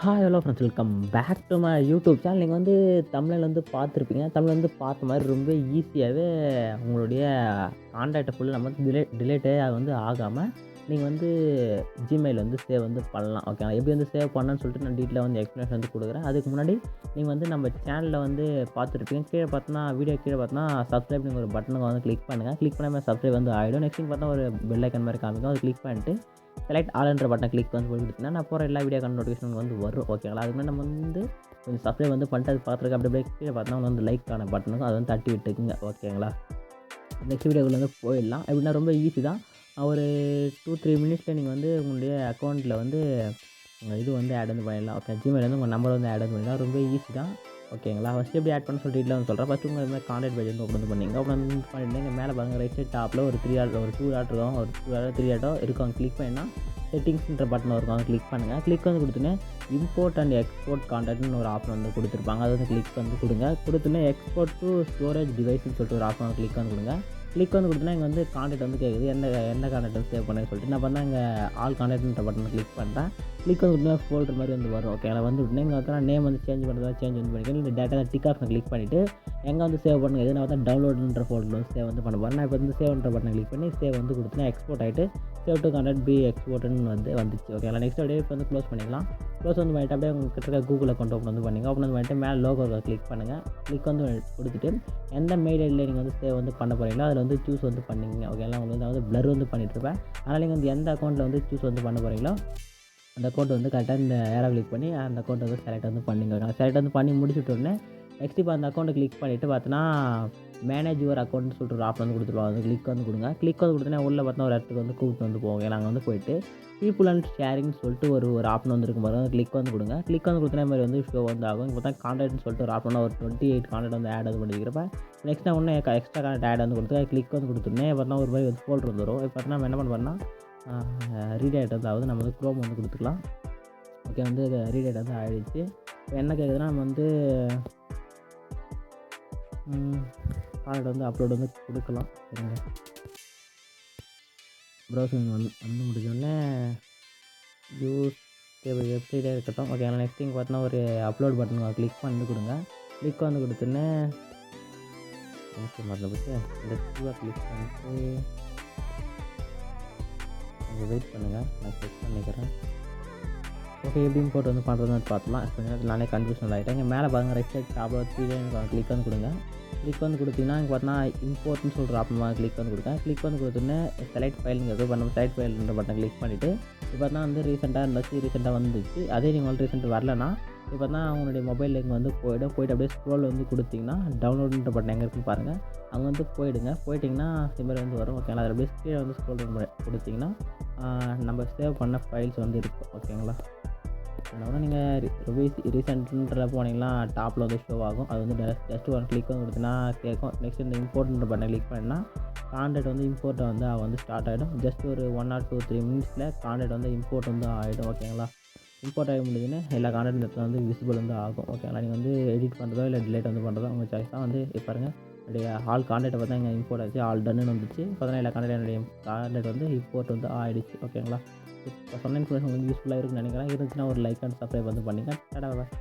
Hi hello friends, welcome back to my YouTube channel. நீங்கள் வந்து தமிழில் வந்து பார்த்துருப்பீங்க. தமிழ் வந்து பார்த்த மாதிரி ரொம்ப ஈஸியாகவே உங்களுடைய கான்டாக்டை ஃபுல்லாக நம்ம வந்து டிலேட்டே அது வந்து ஆகாமல் நீங்கள் வந்து ஜிமெயில் வந்து சேவ் வந்து பண்ணலாம். ஓகே, எப்படி வந்து சேவ் பண்ணணும்னு சொல்லிட்டு நான் டீட்டெயிலாக வந்து எக்ஸ்ப்ளனேஷன் வந்து கொடுக்குறேன். அதுக்கு முன்னாடி நீங்கள் வந்து நம்ம சேனலில் வந்து பார்த்துருப்பீங்க. கீழே பார்த்தோன்னா வீடியோ கீழே பார்த்தோன்னா சப்ஸ்கிரைப் நீங்கள் ஒரு பட்டனுக்கு வந்து கிளிக் பண்ணுங்கள். கிளிக் பண்ணாமல் சப்ஸ்கிரைப் வந்து ஆகிடும். நெக்ஸ்ட் பார்த்தா ஒரு பெல் ஐக்கன் மாதிரி காமிக்கும். அதை கிளிக் பண்ணிட்டு செலக்ட் ஆல்ன்ற பட்டனை கிளிக் வந்து கொடுத்தீங்கன்னா நான் போகிற எல்லா வீடியோக்கான நோட்டிஃபிகேஷன் வந்து வரும். ஓகேங்களா, அதுக்கு முன்னாடி நம்ம வந்து கொஞ்சம் சப்ஸ்கிரைப் வந்து பண்ணிட்டு அது பார்த்துருக்கு அப்படி கீழே பார்த்தோன்னா வந்து லைக்கான பட்டனுக்கும் அதை வந்து தட்டி விட்டுக்குங்க. ஓகேங்களா, நெக்ஸ்ட் வீடியோக்குள்ள வந்து போயிடலாம். எப்படின்னா ரொம்ப ஈஸி தான். ஒரு 2-3 மினிட்ஸில் நீங்கள் வந்து உங்களுடைய அக்கௌண்ட்டில் வந்து உங்கள் இது வந்து ஆட் வந்து பண்ணிடலாம். ஓகே, ஜிமெயில் வந்து உங்கள் நம்பர் வந்து ஆட் வந்து பண்ணிடலாம். ரொம்ப ஈஸி தான். ஓகேங்களா, ஃபஸ்ட்டு எப்படி ஆட் பண்ண சொல்லிட்டு வந்து சொல்கிறேன். ஃபஸ்ட்டு உங்கள் மாதிரி கான்டாக்ட் பேஜ் வந்து ஓப்பன் வந்து பண்ணிங்க. ஓப்பன் வந்து பண்ணிட்டு இங்கே மேலே பாருங்கள், ரைட் சைட் டாப்பில் ஒரு 2 டாட் இருக்கும். ஒரு 3 டாட்டோ இருக்கும். கிளிக் பண்ணினா செட்டிங்ஸ்ன்ற பட்டன் இருக்கும். அதை கிளிக் பண்ணுங்கள். கிளிக் வந்து கொடுத்துன்னு இம்போர்ட் அண்ட் எக்ஸ்போர்ட் கான்டாக்ட்னு ஒரு ஆப்ஷன் வந்து கொடுத்துருப்பாங்க. அதை வந்து கிளிக் வந்து கொடுங்க. கொடுத்துன்னு எக்ஸ்போர்ட் டு ஸ்டோரேஜ் டிவைஸ்ன்னு சொல்லிட்டு ஒரு ஆப்ஷன் கிளிக் வந்து கொடுங்க. கிளிக் வந்து கொடுத்தனா இங்கே வந்து கான்டாக்ட் வந்து கேட்குது. எந்த கான்டாக்ட் வந்து சேவ் பண்ணேன்னு சொல்லிட்டு நான் பண்ணால் இங்கே ஆல் கான்டாக்ட்ன்ற பட்டனை கிளிக் பண்ணுறேன். கிளிக் வந்து கொடுத்தா ஃபோல்டர் மாதிரி வந்து வரும். ஓகே, அதில் வந்து விட்டுனா இங்கே வந்து நேம் வந்து சேஞ்ச் பண்ணுறதா சேஞ்ச் வந்து பண்ணிக்கிறேன். இந்த டேட்டா டிக் ஆப்ஷனை கிளிக் பண்ணிவிட்டு எங்கே வந்து சேவ் பண்ணுங்க எது நான் வந்து டவுன்லோடுன்ற ஃபோல்டர் வந்து சேவ் வந்து பண்ண போகிறேன். நான் இப்போ வந்து சேவ்ன்ற பட்டனை கிளிக் பண்ணி சேவ் வந்து கொடுத்தேன். எக்ஸ்போர்ட் ஆகிட்டு சேவ் டு கான்டாக்ட் பி எக்ஸ்போர்ட்னு வந்துச்சு. ஓகேங்களா, நெக்ஸ்ட் அப்படியே இப்போ வந்து க்ளோஸ் பண்ணிக்கலாம். க்ளோஸ் வந்து பண்ணிட்டு அப்படியே உங்கள் கிட்ட கூகுள் அக்கௌண்ட் ஓப்பன் வந்து பண்ணிங்க. ஓப்பன் வந்து பண்ணிட்டு மேலே லோகோ கிளிக் பண்ணுங்கள். கிளிக் வந்து கொடுத்துட்டு எந்த மெயில் ஐடியில் நீங்கள் வந்து சேவ் வந்து பண்ண போகிறீங்களோ அதில் வந்து சூஸ் வந்து பண்ணிங்க. ஓகேங்களா, உங்களுக்கு வந்து ப்ளர் வந்து பண்ணிட்டுருப்பேன். அதனால் நீங்கள் வந்து எந்த அக்கௌண்ட்டில் வந்து சூஸ் வந்து பண்ண போகிறீங்களோ அந்த அக்கௌண்ட் வந்து கரெக்டாக இந்த ஏரோ கிளிக் பண்ணி அந்த அக்கௌண்ட் வந்து செலக்ட் வந்து பண்ணிங்க. செலக்ட் வந்து பண்ணி முடிச்சுட்டு உடனே நெக்ஸ்ட் இப்போ அந்த அக்கௌண்ட்டை கிளிக் பண்ணிவிட்டு பார்த்தோன்னா மேனேஜ் யுவர் அக்கௌண்ட்னு சொல்லிட்டு ஒரு ஆப்ஷன் வந்து கொடுத்துருவாங்க. அது கிளிக் வந்து கொடுங்க. கிளிக் வந்து கொடுத்தோன்னா உள்ளே பார்த்தா ஒரு இடத்துக்கு வந்து கூப்பிட்டு வந்து போவோம். நாங்கள் வந்து போயிட்டு பீப்புள் அண்ட் ஷேரிங்னு சொல்லிட்டு ஒரு ஆப்ஷன் வந்து இருக்கும் பாருங்க. கிளிக் வந்து கொடுங்க. கிளிக் வந்து கொடுத்தனா மாதிரி வந்து ஷோ வந்து ஆகும். இப்போ தான் கான்டாக்ட்னு சொல்லிட்டு ஒரு ஆப்ஷன் ஒரு 28 கான்டாக்ட் வந்து ஆட் வந்து பண்ணிக்கிறப்ப நெக்ஸ்ட் நான் ஒன்று எக்ஸ்ட்ரா கான்டாக்ட் ஆட் வந்து கொடுத்து கிளிக் வந்து கொடுத்துருந்தேன். பார்த்தா ஒரு மாதிரி வந்து ஃபோல்டர் வந்துடும். இப்போ பார்த்தா நம்ம என்ன பண்ணுறோம்னா ரீடைட் வந்து ஆகுது. நம்ம வந்து க்ரோம் வந்து கொடுத்துக்கலாம். ஓகே, வந்து ரீடைட் வந்து ஆகிடுச்சு. இப்போ என்ன கேட்குதுன்னா நம்ம வந்து கார்டு வந்து அப்லோட் வந்து கொடுக்கலாம். சரிங்க, ப்ரௌசிங் வந்து முடிஞ்சோடனே யூஸ் வெப்சைட்டே இருக்கட்டும். ஓகே, நெக்ஸ்ட் இங்கே பார்த்தோன்னா ஒரு அப்லோட் பட்டன் கிளிக் பண்ணி கொடுங்க. கிளிக் வந்து கொடுத்தோன்னே மறந்து போச்சு. இந்த கியூஆர் கிளிக் பண்ணிட்டு கொஞ்சம் வெயிட் பண்ணுங்கள், நான் செக் பண்ணிக்கிறேன். ஓகே, எப்படி இம்போர்ட் வந்து பண்ணுறதுன்னு பார்த்துலாம். கொஞ்சம் நேரத்தில் நானே கன்ஃபியூஷன் ஆகிட்டேன். இங்கே மேலே பாருங்கள், ரைட் சைட் டாப்பில் 3 லைன் கிளிக் வந்து கொடுங்க. கிளிக் வந்து கொடுத்தீங்கன்னா இங்கே பார்த்தீங்கன்னா இம்போர்ட்னு சொல்கிற ஆப்ஷன் கிளிக் வந்து கொடுங்க. கிளிக் வந்து கொடுத்தோன்னே செலக்ட் ஃபைலுங்கிறது பண்ண செலக்ட் ஃபைல்ன்ற பட்டன் கிளிக் பண்ணிவிட்டு இப்போ பார்த்தா வந்து ரீசெண்டாக இருந்துச்சு, ரீசெண்டாக வந்துச்சு. அதே நீங்கள் வந்து ரீசெண்ட் வரலன்னா இப்போ பார்த்தா உங்களுடைய மொபைலில் இங்கே வந்து போய்ட்டு அப்படியே ஸ்க்ரோல் வந்து கொடுத்தீங்கன்னா டவுன்லோடுன்ற பட்டன் எங்கே இருக்குன்னு பாருங்கள். அங்கே வந்து போயிட்டிங்கன்னா இது மாதிரி வந்து வரும். ஓகேங்களா, அதில் அப்படியே கீழே வந்து ஸ்க்ரோல் கொடுத்தீங்கன்னா நம்ம சேவ் பண்ண ஃபைல்ஸ் வந்து இருக்கும். ஓகேங்களா, அதனால் நீங்கள் ரீசெண்ட்ன்ற போனீங்கன்னா டாப்பில் வந்து ஷோ ஆகும். அது வந்து ஜஸ்ட் ஒரு கிளிக் வந்து கொடுத்தீங்கன்னா கேட்கும். நெக்ஸ்ட் இந்த இம்போர்ட்ன்ற பட்டனை கிளிக் பண்ணினா கான்டாக்ட் வந்து இம்போர்ட்டை வந்து ஸ்டார்ட் ஆகிடும். ஜஸ்ட் ஒரு 1 or 2-3 மினிட்ஸில் கான்டாக்ட் வந்து இம்போர்ட் வந்து ஆகிடும். ஓகேங்களா, இம்போர்ட் ஆகி முடிஞ்சுன்னு எல்லா கான்டாக்ட் இடத்துல வந்து விசிபிள் வந்து ஆகும். ஓகேங்களா, நீங்கள் வந்து எடிட் பண்ணுறதோ இல்லை டிலேட் வந்து பண்ணுறதோ உங்கள் சாய்ஸ் தான். வந்து இப்போ பாருங்கள், என்னுடைய ஆல் கான்டாக்ட் பார்த்தா இங்கே இம்போர்ட் ஆச்சு, ஆல் டன்னு வந்துச்சு. பார்த்தா எல்லா கான்டாக்ட் என்னுடைய கான்டாக்ட் வந்து இம்போர்ட் வந்து ஆகிடுச்சு. ஓகேங்களா, இப்போ சொன்ன இன்ஃபர்மேஷன் உங்களுக்கு யூஸ்ஃபுல்லாக இருக்குன்னு நினைக்கிறேன். இருந்துச்சுன்னா ஒரு லைக் அண்ட் சப்ஸ்கிரைப் வந்து பண்ணிங்க. டாடா பாய்.